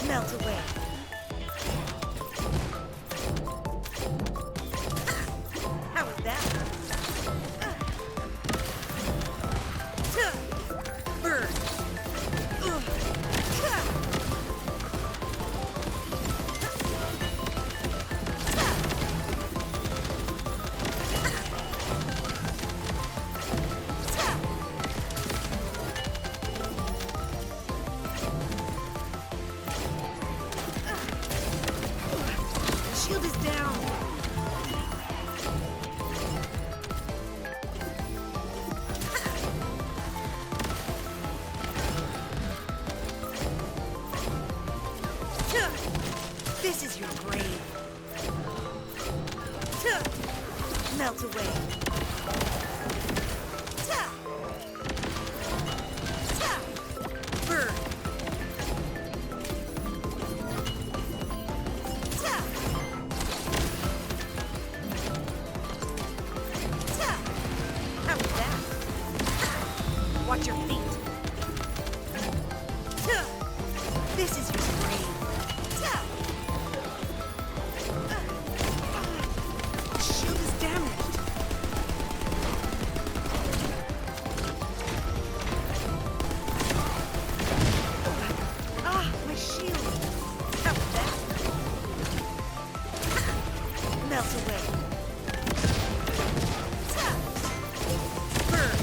Melt away. How was that? Burn. Shield is down. This is your grave. Melt away. Burn. How was that? Watch your feet. This is your grave. Shield is damaged. My shield. How was that? Melt away. Burn.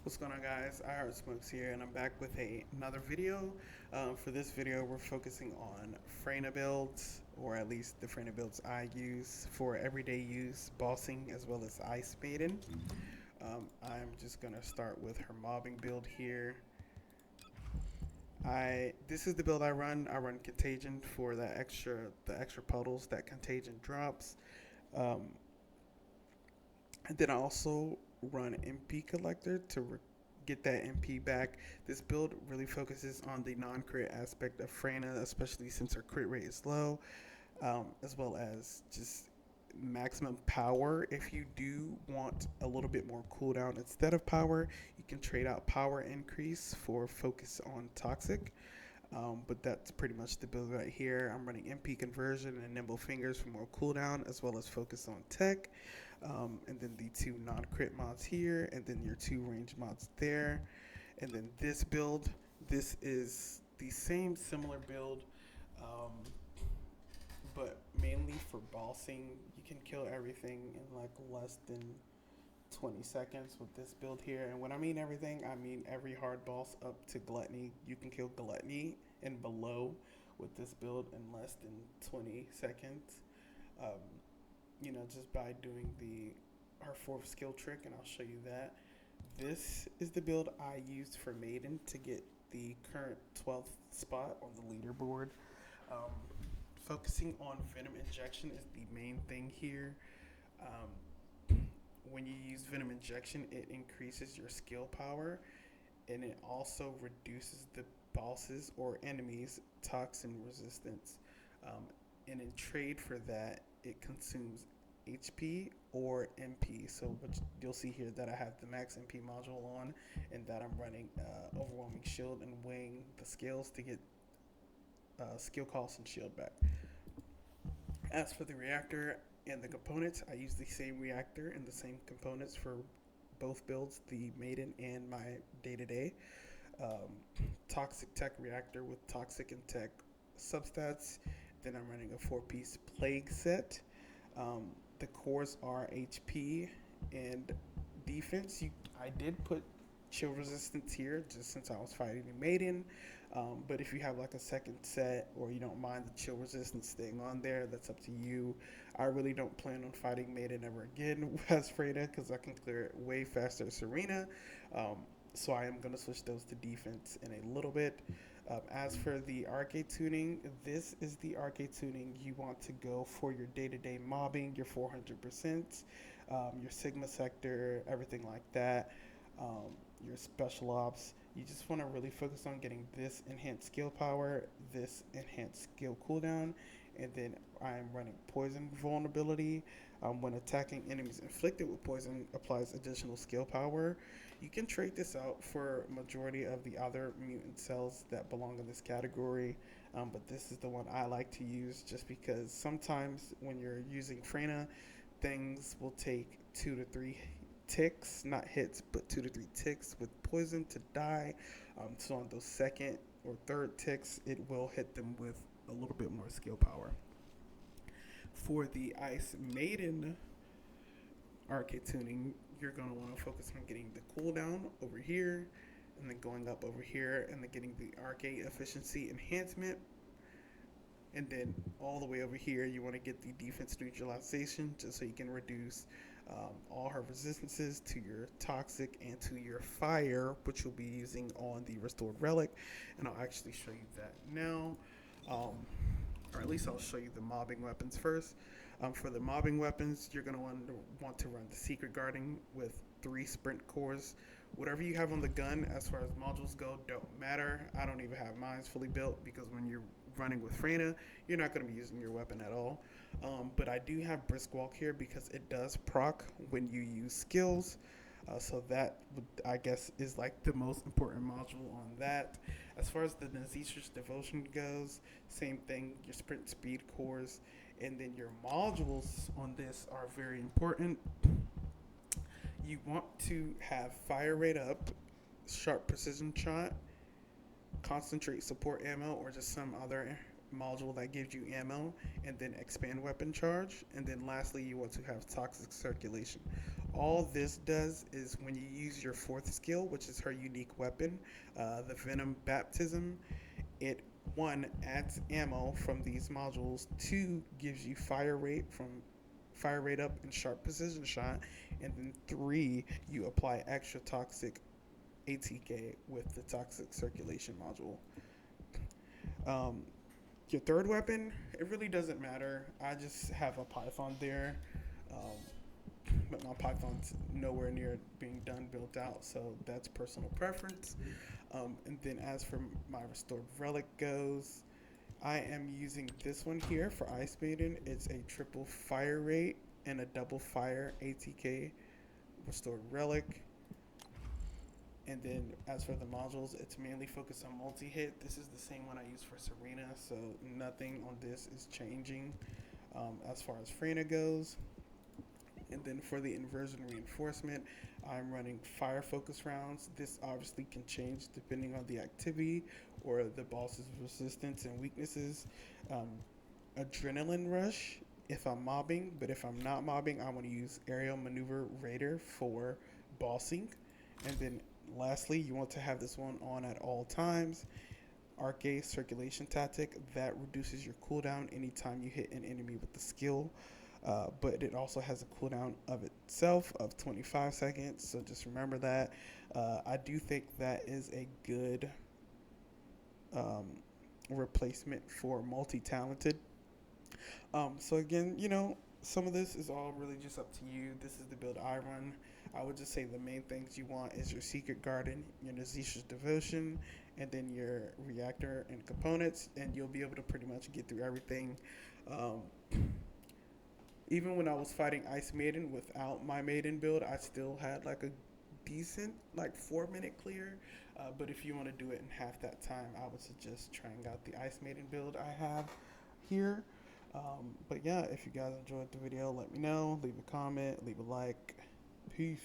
What's going on, guys? I Heart Smokes here, and I'm back with another video. For this video, we're focusing on Freyna builds, or at least the Freyna builds I use for everyday use, bossing, as well as Ice Maiden. I'm just gonna start with her mobbing build here. This is the build I run. I run Contagion for the extra puddles that Contagion drops. And then I also run MP Collector to get that MP back. This build really focuses on the non-crit aspect of Freyna, especially since her crit rate is low, as well as just maximum power. If you do want a little bit more cooldown instead of power, you can trade out power increase for focus on toxic. But that's pretty much the build right here. I'm running MP conversion and nimble fingers for more cooldown, as well as focus on tech. And then the two non-crit mods here, and then your two range mods there. And then this build, this is the same similar build, but mainly for bossing. You can kill everything in like less than 20 seconds with this build here. And when I mean everything, I mean every hard boss up to Gluttony. You can kill Gluttony and below with this build in less than 20 seconds. You know, just by doing our fourth skill trick, and I'll show you that. This is the build I used for Maiden to get the current 12th spot on the leaderboard. Focusing on Venom Injection is the main thing here. When you use Venom Injection, it increases your skill power, and it also reduces the bosses or enemies' toxin resistance. And in trade for that, it consumes HP or MP. So what you'll see here that I have the max MP module on, and that I'm running overwhelming shield and weighing the scales to get skill cost and shield back. As for the reactor and the components, I use the same reactor and the same components for both builds, the Maiden and my day-to-day. Toxic tech reactor with toxic and tech substats. Then I'm running a 4-piece plague set. The cores are HP and defense. I did put chill resistance here just since I was fighting the Maiden. But if you have like a second set, or you don't mind the chill resistance staying on there, that's up to you. I really don't plan on fighting Maiden ever again as Freyna, because I can clear it way faster as Serena. So I am going to switch those to defense in a little bit. As for the Arche tuning, this is the Arche tuning you want to go for your day-to-day mobbing, your 400%, your Sigma sector, everything like that, your special ops. You just want to really focus on getting this enhanced skill power, this enhanced skill cooldown, and then I'm running poison vulnerability. When attacking enemies inflicted with poison applies additional skill power. You can trade this out for majority of the other mutant cells that belong in this category, but this is the one I like to use just because sometimes when you're using Freyna, things will take 2 to 3 ticks, not hits, but 2 to 3 ticks with poison to die. So on those second or third ticks, it will hit them with a little bit more skill power. For the Ice Maiden Arche tuning, you're going to want to focus on getting the cooldown over here, and then going up over here, and then getting the Arche efficiency enhancement. And then all the way over here, you want to get the defense neutralization just so you can reduce all her resistances to your toxic and to your fire, which you'll be using on the restored relic. And I'll actually show you that now. Or at least I'll show you the mobbing weapons first. For the mobbing weapons, you're going to want to run the secret guarding with 3 sprint cores. Whatever you have on the gun as far as modules go don't matter. I don't even have mine fully built because when you're running with Freyna, you're not going to be using your weapon at all. But I do have Brisk Walk here because it does proc when you use skills. So that, I guess, is like the most important module on that. As far as the Nazisha's Devotion goes, same thing, your sprint speed cores, and then your modules on this are very important. You want to have fire rate up, sharp precision shot, concentrate support ammo, or just some other module that gives you ammo, and then expand weapon charge, and then lastly you want to have toxic circulation. All this does is when you use your 4th skill, which is her unique weapon, the Venom Baptism, it 1 adds ammo from these modules, 2 gives you fire rate up and sharp precision shot, and then 3 you apply extra toxic ATK with the toxic circulation module. Your 3rd weapon, it really doesn't matter. I just have a Python there, but my Python's nowhere near being done built out, so that's personal preference. And then as for my restored relic goes, I am using this one here for Ice Maiden. It's a triple fire rate and a double fire ATK restored relic. And then as for the modules, it's mainly focused on multi-hit. This is the same one I use for Serena, so nothing on this is changing as far as Freyna goes. And then for the Inversion reinforcement, I'm running fire focus rounds. This obviously can change depending on the activity or the boss's resistance and weaknesses. Adrenaline rush if I'm mobbing, but if I'm not mobbing, I want to use aerial maneuver raider for bossing. And then lastly, you want to have this one on at all times. Arche circulation tactic, that reduces your cooldown anytime you hit an enemy with the skill, but it also has a cooldown of itself of 25 seconds, so just remember that. I do think that is a good replacement for multi-talented. So again, some of this is all really just up to you. This is the build I run. I would just say the main things you want is your Secret Garden, your Nazisha's Devotion, and then your Reactor and Components, and you'll be able to pretty much get through everything. Even when I was fighting Ice Maiden without my Maiden build, I still had like a decent 4-minute clear. But if you want to do it in half that time, I would suggest trying out the Ice Maiden build I have here. But yeah, if you guys enjoyed the video, let me know. Leave a comment, leave a like. Peace.